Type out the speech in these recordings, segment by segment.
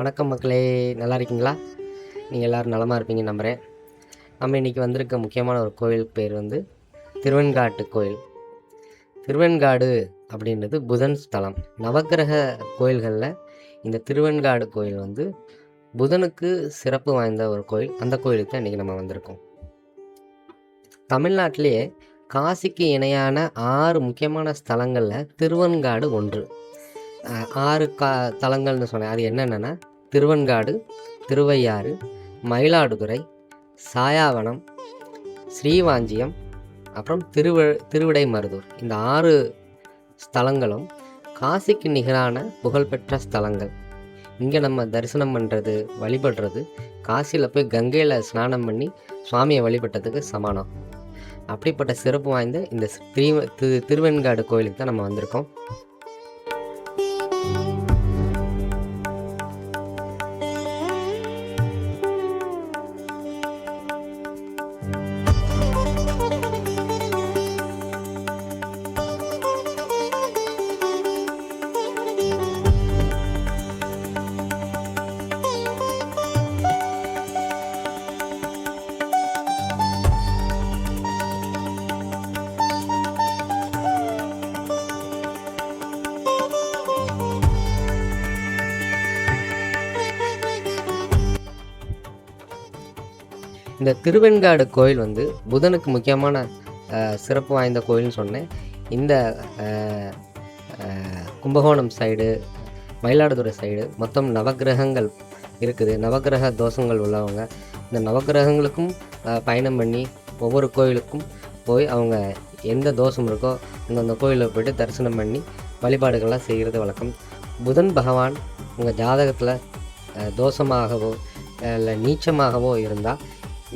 வணக்கம் மக்களே, நல்லா இருக்கீங்களா? நீங்கள் எல்லோரும் நலமாக இருப்பீங்கன்னு நம்புகிறேன். நம்ம இன்றைக்கி வந்திருக்க முக்கியமான ஒரு கோயில் பேர் திருவெண்காட்டு கோயில். திருவெண்காடு அப்படின்றது புதன் ஸ்தலம். நவக்கிரக கோயில்களில் இந்த திருவெண்காடு கோயில் புதனுக்கு சிறப்பு வாய்ந்த ஒரு கோயில். அந்த கோயிலுக்கு தான் இன்றைக்கி நம்ம வந்திருக்கோம். தமிழ்நாட்டிலேயே காசிக்கு இணையான 6 முக்கியமான ஸ்தலங்களில் திருவெண்காடு ஒன்று. 6 தலங்கள்னு சொன்னேன். அது என்னென்னா திருவெண்காடு, திருவையாறு, மயிலாடுதுறை, சாயாவனம், ஸ்ரீவாஞ்சியம், அப்புறம் திருவிடைமருதூர். இந்த 6 ஸ்தலங்களும் காசிக்கு நிகரான புகழ்பெற்ற ஸ்தலங்கள். இங்கே நம்ம தரிசனம் பண்ணுறது, வழிபடுறது காசியில் போய் கங்கையில் ஸ்நானம் பண்ணி சுவாமியை வழிபட்டதுக்கு சமானம். அப்படிப்பட்ட சிறப்பு வாய்ந்த இந்த திருவெண்காடு கோயிலுக்கு தான் நம்ம வந்திருக்கோம். இந்த திருவெண்காடு கோயில் புதனுக்கு முக்கியமான சிறப்பு வாய்ந்த கோயில்னு சொன்னேன். இந்த கும்பகோணம் சைடு, மயிலாடுதுறை சைடு மொத்தம் நவக்கிரகங்கள் இருக்குது. நவக்கிரக தோஷங்கள் உள்ளவங்க இந்த நவக்கிரகங்களுக்கும் பயணம் பண்ணி ஒவ்வொரு கோயிலுக்கும் போய் அவங்க எந்த தோஷம் இருக்கோ அந்தந்த கோயிலில் போய்ட்டு தரிசனம் பண்ணி வழிபாடுகள்லாம் செய்கிறது வழக்கம். புதன் பகவான் உங்கள் ஜாதகத்தில் தோஷமாகவோ இல்லை நீச்சமாகவோ இருந்தால்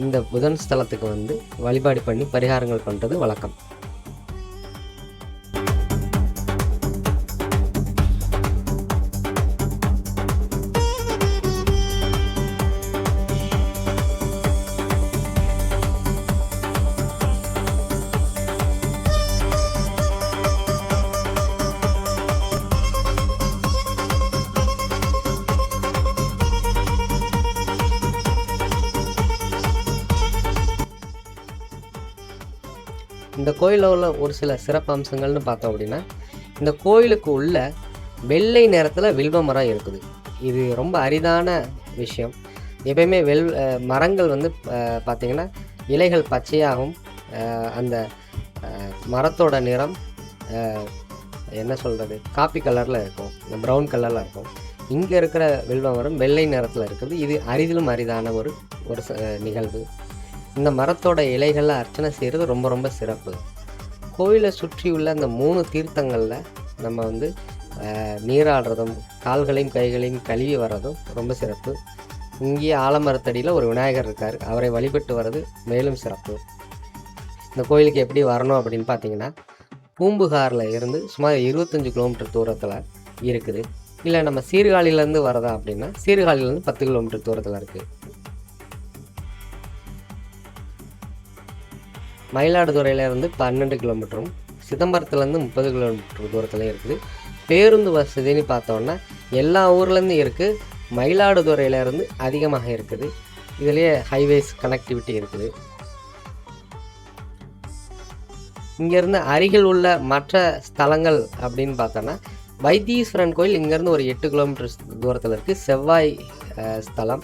இந்த புதன் ஸ்தலத்துக்கு வழிபாடு பண்ணி பரிகாரங்கள் பண்ணுறது வழக்கம். இந்த கோயிலில் உள்ள ஒரு சில சிறப்பு அம்சங்கள்னு பார்த்தோம் அப்படின்னா, இந்த கோயிலுக்கு உள்ள வெள்ளை நிறத்தில் வில்வ மரம் இருக்குது. இது ரொம்ப அரிதான விஷயம். எப்பயுமே மரங்கள் பார்த்திங்கன்னா இலைகள் பச்சையாகவும் அந்த மரத்தோட நிறம் என்ன சொல்கிறது, காப்பி கலரில் இருக்கும், ப்ரௌன் கலரில் இருக்கும். இங்கே இருக்கிற வில்வ மரம் வெள்ளை நிறத்தில் இருக்குது. இது அரிதிலும் அரிதான ஒரு நிகழ்வு. இந்த மரத்தோட இலைகளில் அர்ச்சனை செய்கிறது ரொம்ப ரொம்ப சிறப்பு. கோயிலை சுற்றியுள்ள அந்த 3 தீர்த்தங்களில் நம்ம நீராடுறதும் கால்களையும் கைகளையும் கழுவி வர்றதும் ரொம்ப சிறப்பு. இங்கேயே ஆலமரத்தடியில் ஒரு விநாயகர் இருக்கார், அவரை வழிபட்டு வர்றது மேலும் சிறப்பு. இந்த கோயிலுக்கு எப்படி வரணும் அப்படின்னு பார்த்தீங்கன்னா, பூம்புகாரில் இருந்து சுமார் 25 கிலோமீட்டர் தூரத்தில் இருக்குது. இல்லை நம்ம சீர்காழியிலேருந்து வரதா அப்படின்னா சீர்காழியிலேருந்து 10 கிலோமீட்டர் தூரத்தில் இருக்குது. மயிலாடுதுறையிலேருந்து 12 கிலோமீட்டரும், சிதம்பரத்துலேருந்து 30 கிலோமீட்டர் தூரத்தில் இருக்குது. பேருந்து வசதின்னு பார்த்தோன்னா எல்லா ஊர்லேருந்து இருக்குது. மயிலாடுதுறையிலேருந்து அதிகமாக இருக்குது. இதுலேயே ஹைவேஸ் கனெக்டிவிட்டி இருக்குது. இங்கேருந்து அருகில் உள்ள மற்ற ஸ்தலங்கள் அப்படின்னு பார்த்தோன்னா வைத்தீஸ்வரன் கோயில் இங்கேருந்து ஒரு 8 கிலோமீட்டர் தூரத்தில் இருக்குது. செவ்வாய் ஸ்தலம்,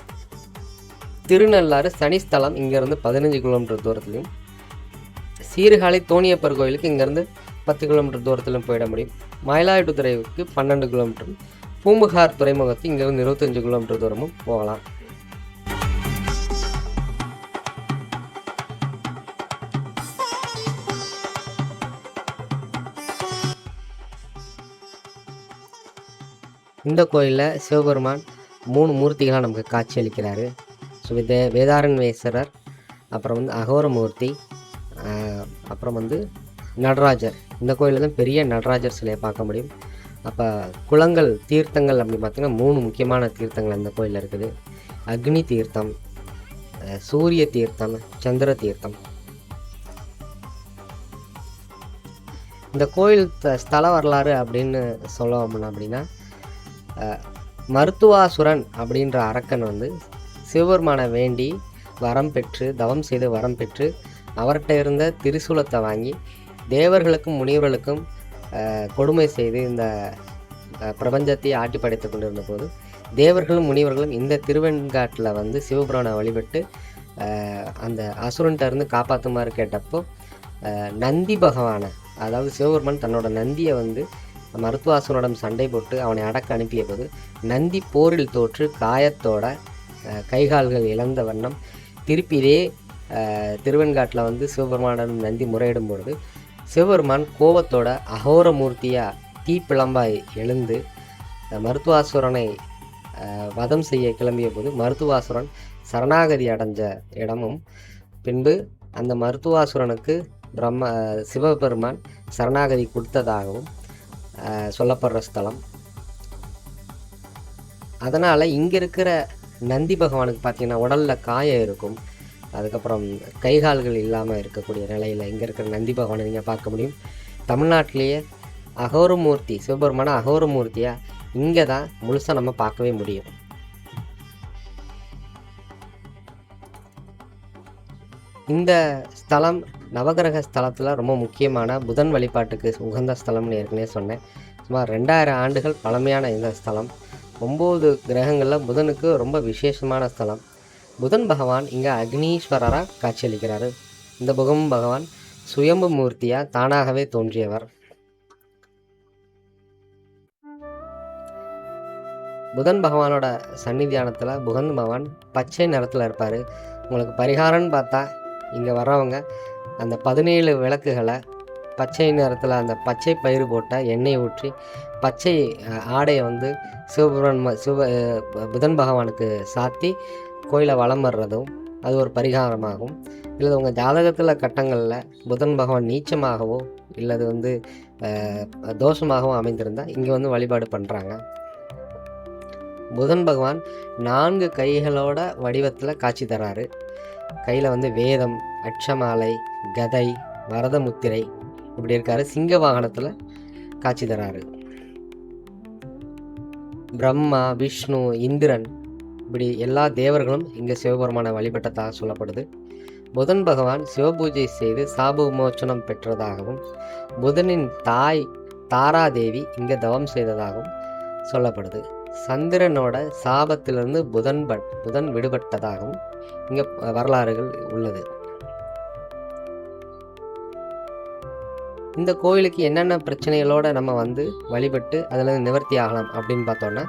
திருநள்ளாறு சனி ஸ்தலம் இங்கேருந்து 15 கிலோமீட்டர் தூரத்துலையும், சீர்காழி தோணியப்பர் கோயிலுக்கு இங்கேருந்து 10 கிலோமீட்டர் தூரத்திலும் போயிட முடியும். மயிலாடுதுறைக்கு 12 கிலோமீட்டரும், பூம்புகார் துறைமுகத்துக்கு இங்கேருந்து 25 கிலோமீட்டர் தூரமும் போகலாம். இந்த கோயிலில் சிவபெருமான் 3 மூர்த்திகளாக நமக்கு காட்சி அளிக்கிறாரு. வேதாரண்யேஸ்வரர், அப்புறம் அகோரமூர்த்தி, அப்புறம் நடராஜர். இந்த கோயிலில் தான் பெரிய நடராஜர் சிலையை பார்க்க முடியும். அப்போ குளங்கள், தீர்த்தங்கள் அப்படின்னு பார்த்திங்கன்னா 3 முக்கியமான தீர்த்தங்கள் இந்த கோயிலில் இருக்குது. அக்னி தீர்த்தம், சூரிய தீர்த்தம், சந்திர தீர்த்தம். இந்த கோயில் ஸ்தல வரலாறு அப்படின்னு சொல்லணும் அப்படின்னா, மருத்துவாசுரன் அப்படின்ற அரக்கன் வந்து சிவபெருமானை வேண்டி வரம் பெற்று, தவம் செய்து வரம் பெற்று, அவர்கிட்ட இருந்த திரிசூலத்தை வாங்கி தேவர்களுக்கும் முனிவர்களுக்கும் கொடுமை செய்து இந்த பிரபஞ்சத்தை ஆட்டி படைத்து கொண்டிருந்த போது தேவர்களும் முனிவர்களும் இந்த திருவெண்காட்டில் வந்து சிவபுரானை வழிபட்டு அந்த அசுரன்ட்ட இருந்து காப்பாற்றுமாறு கேட்டப்போ நந்தி பகவானை, அதாவது சிவபெருமான் தன்னோட நந்தியை வந்து மருத்துவாசுரனிடம் சண்டை போட்டு அவனை அடக்க அனுப்பிய போது நந்தி போரில் தோற்று காயத்தோட கைகால்கள் இழந்த வண்ணம் திருப்பி இதே திருவெண்காட்டில் வந்து சிவபெருமானிடம் நந்தி முறையிடும் பொழுது சிவபெருமான் கோபத்தோட அகோரமூர்த்தியாக தீப்பிழம்பாய் எழுந்து மருத்துவாசுரனை வதம் செய்ய கிளம்பிய போது மருத்துவாசுரன் சரணாகதி அடைஞ்ச இடமும், பின்பு அந்த மருத்துவாசுரனுக்கு சிவபெருமான் சரணாகதி கொடுத்ததாகவும் சொல்லப்படுற ஸ்தலம். அதனால் இங்கே இருக்கிற நந்தி பகவானுக்கு பார்த்திங்கன்னா உடலில் காயம் இருக்கும், அதுக்கப்புறம் கைகால்கள் இல்லாமல் இருக்கக்கூடிய நிலையில் இங்கே இருக்கிற நந்தி பகவானை நீங்கள் பார்க்க முடியும். தமிழ்நாட்டிலேயே அகோரமூர்த்தி சிவபெருமான அகோரமூர்த்தியாக இங்கே தான் முழுசாக நம்ம பார்க்கவே முடியும். இந்த ஸ்தலம் நவகிரக ஸ்தலத்தில் ரொம்ப முக்கியமான புதன் வழிபாட்டுக்கு உகந்த ஸ்தலம்னு ஏற்கனவே சொன்னேன். சுமார் 2000 ஆண்டுகள் பழமையான இந்த ஸ்தலம் 9 கிரகங்களில் புதனுக்கு ரொம்ப விசேஷமான ஸ்தலம். புதன் பகவான் இங்கே அக்னீஸ்வரராக காட்சியளிக்கிறாரு. இந்த புதன் பகவான் சுயம்பு மூர்த்தியாக தானாகவே தோன்றியவர். புதன் பகவானோட சன்னிதியானத்தில் புதன் பகவான் பச்சை நிறத்தில் இருப்பார். உங்களுக்கு பரிகாரம்னு பார்த்தா இங்கே வர்றவங்க அந்த 17 விளக்குகளை பச்சை நிறத்தில் அந்த பச்சை பயிறு போட்ட எண்ணெய் ஊற்றி பச்சை ஆடையை வந்து புதன் பகவானுக்கு சாத்தி கோயிலை வலம் வர்றதும் அது ஒரு பரிகாரமாகும். இல்லை உங்கள் ஜாதகத்தில் கட்டங்களில் புதன் பகவான் நீச்சமாகவோ இல்லது வந்து தோஷமாகவும் அமைந்திருந்தால் இங்கே வந்து வழிபாடு பண்ணுறாங்க. புதன் பகவான் 4 கைகளோட வடிவத்தில் காட்சி தராரு. கையில் வந்து வேதம், அட்சமாலை, கதை, வரத முத்திரை இப்படி இருக்காரு. சிங்க வாகனத்தில் காட்சி தராரு. பிரம்மா, விஷ்ணு, இந்திரன் இப்படி எல்லா தேவர்களும் இங்கே சிவபெருமானை வழிபட்டதாக சொல்லப்படுது. புதன் பகவான் சிவபூஜை செய்து சாப விமோச்சனம் பெற்றதாகவும் புதனின் தாய் தாராதேவி இங்கே தவம் செய்ததாகவும் சொல்லப்படுது. சந்திரனோட சாபத்திலிருந்து புதன் விடுபட்டதாகவும் இங்கே வரலாறுகள் உள்ளது. இந்த கோயிலுக்கு என்னென்ன பிரச்சனைகளோடு நம்ம வந்து வழிபட்டு அதில் நிவர்த்தி ஆகலாம் அப்படின்னு பார்த்தோன்னா,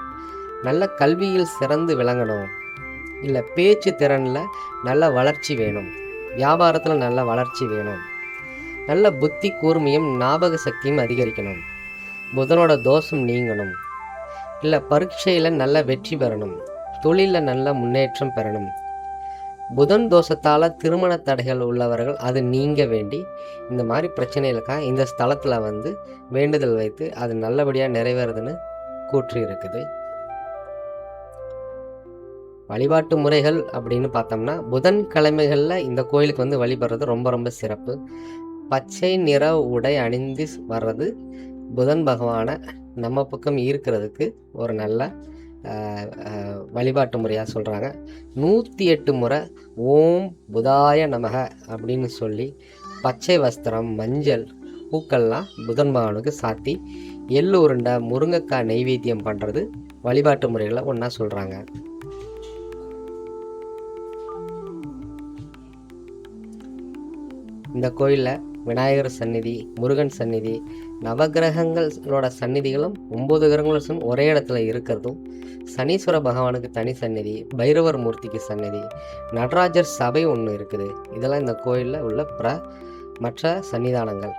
நல்ல கல்வியில் சிறந்து விளங்கணும், இல்லை பேச்சு திறனில் நல்ல வளர்ச்சி வேணும், வியாபாரத்தில் நல்ல வளர்ச்சி வேணும், நல்ல புத்தி கூர்மையும் ஞாபக சக்தியும் அதிகரிக்கணும், புதனோட தோஷம் நீங்கணும், இல்லை பரீட்சையில் நல்ல வெற்றி பெறணும், தொழிலில் நல்ல முன்னேற்றம் பெறணும், புதன் தோஷத்தால் திருமண தடைகள் உள்ளவர்கள் அது நீங்க வேண்டி இந்த மாதிரி பிரச்சனைகளுக்காக இந்த ஸ்தலத்தில் வந்து வேண்டுதல் வைத்து அது நல்லபடியாக நிறைவேறுதுன்னு கூற்று இருக்குது. வழிபாட்டு முறைகள் அப்படின்னு பார்த்தோம்னா புதன்கிழமைகளில் இந்த கோயிலுக்கு வந்து வழிபடுறது ரொம்ப ரொம்ப சிறப்பு. பச்சை நிற உடை அணிந்து வர்றது புதன் பகவானை நம்ம பக்கம் ஈர்க்கிறதுக்கு ஒரு நல்ல வழிபாட்டு முறையாக சொல்கிறாங்க. 108 முறை ஓம் புதாய நமக அப்படின்னு சொல்லி பச்சை வஸ்திரம், மஞ்சள், பூக்கள்லாம் புதன் பகவானுக்கு சாத்தி எள்ளு உருண்டை, முருங்கைக்காய் நெய்வேத்தியம் பண்ணுறது வழிபாட்டு முறைகளை ஒன்றா சொல்கிறாங்க. இந்த கோயிலில் விநாயகர் சந்நிதி, முருகன் சந்நிதி, நவகிரகங்களோட சந்நிதிகளும் 9 கிரகங்களும் ஒரே இடத்துல இருக்கிறதும், சனீஸ்வர பகவானுக்கு தனி சந்நிதி, பைரவர் மூர்த்திக்கு சந்நிதி, நடராஜர் சபை ஒன்று இருக்குது. இதெல்லாம் இந்த கோயிலில் உள்ள மற்ற சன்னிதானங்கள்.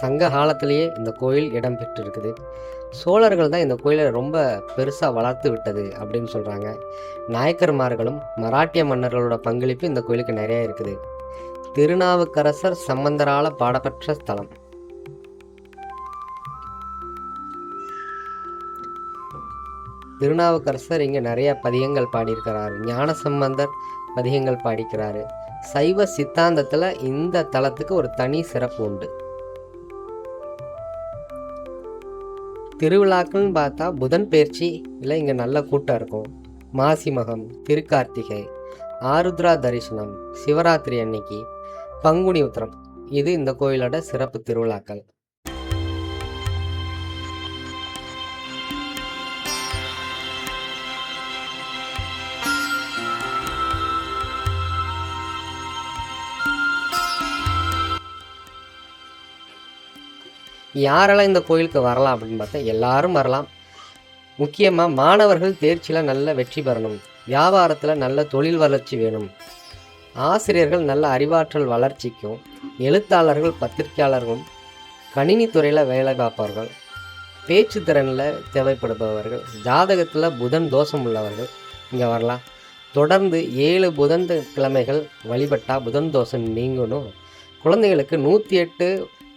சங்க காலத்திலேயே இந்த கோயில் இடம் பெற்று இருக்குது. சோழர்கள் தான் இந்த கோயிலை ரொம்ப பெருசாக வளர்த்து விட்டது அப்படின்னு சொல்கிறாங்க. நாயக்கர்மார்களும் மராட்டிய மன்னர்களோட பங்களிப்பு இந்த கோயிலுக்கு நிறைய இருக்குது. திருநாவுக்கரசர் சம்பந்தரால பாடப்பெற்ற ஸ்தலம். திருநாவுக்கரசர் இங்கே நிறைய பதிகங்கள் பாடியிருக்கிறாரு. ஞான சம்பந்தர் பதிகங்கள் பாடிக்கிறாரு. சைவ சித்தாந்தத்தில் இந்த தலத்துக்கு ஒரு தனி சிறப்பு உண்டு. திருவிழாக்கள்னு பார்த்தா புதன் பெயர்ச்சி இல்லை இங்கே நல்ல கூட்டம் இருக்கும். மாசி மகம், திருக்கார்த்திகை, ஆருத்ரா தரிசனம், சிவராத்திரி அன்னைக்கு, பங்குனி உத்திரம், இது இந்த கோயிலோட சிறப்பு திருவிழாக்கள். யாரெல்லாம் இந்த கோயிலுக்கு வரலாம் அப்படின்னு பார்த்தா எல்லாரும் வரலாம். முக்கியமாக மாணவர்கள் தேர்ச்சியில் நல்ல வெற்றி பெறணும், வியாபாரத்தில் நல்ல தொழில் வளர்ச்சி வேணும், ஆசிரியர்கள் நல்ல அறிவாற்றல் வளர்ச்சிக்கும், எழுத்தாளர்கள், பத்திரிகையாளர்களும், கணினித்துறையில் வேலை பார்ப்பவர்கள், பேச்சு திறனில் தேவைப்படுபவர்கள், ஜாதகத்தில் புதன் தோஷம் உள்ளவர்கள் இங்கே வரலாம். தொடர்ந்து 7 புதன் கிழமைகள் வழிபட்டால் புதன் தோஷம் நீங்கணும். குழந்தைகளுக்கு 108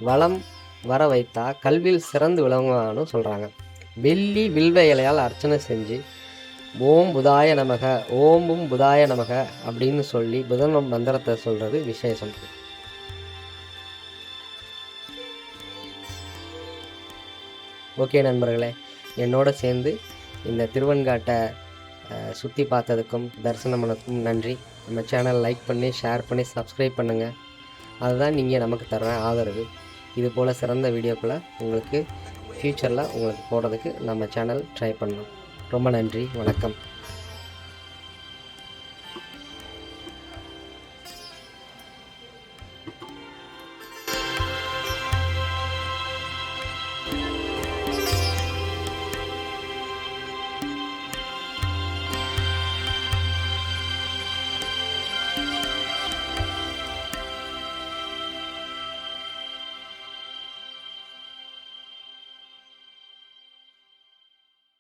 வளம் வர வைத்தா கல்வியில் சிறந்து விளங்குவான்னு சொல்கிறாங்க. வெள்ளி வில்வ இலையால் அர்ச்சனை செஞ்சு ஓம் புதாய நமக, ஓம்பும் புதாய நமக அப்படின்னு சொல்லி புதன் மந்திரத்தை சொல்கிறது விசேஷம். ஓகே நண்பர்களே, என்னோட சேர்ந்து இந்த திருவெண்காட்டை சுற்றி பார்த்ததுக்கும் தரிசனம் பண்ணதுக்கும் நன்றி. நம்ம சேனல் லைக் பண்ணி, ஷேர் பண்ணி, சப்ஸ்கிரைப் பண்ணுங்கள். அதுதான் நீங்கள் நமக்கு தர்ற ஆதரவு. இது போல் சிறந்த வீடியோக்களை உங்களுக்கு ஃப்யூச்சரில் உங்களுக்கு போடுறதுக்கு நம்ம சேனல் ட்ரை பண்ணணும். ரொம்ப நன்றி, வணக்கம்.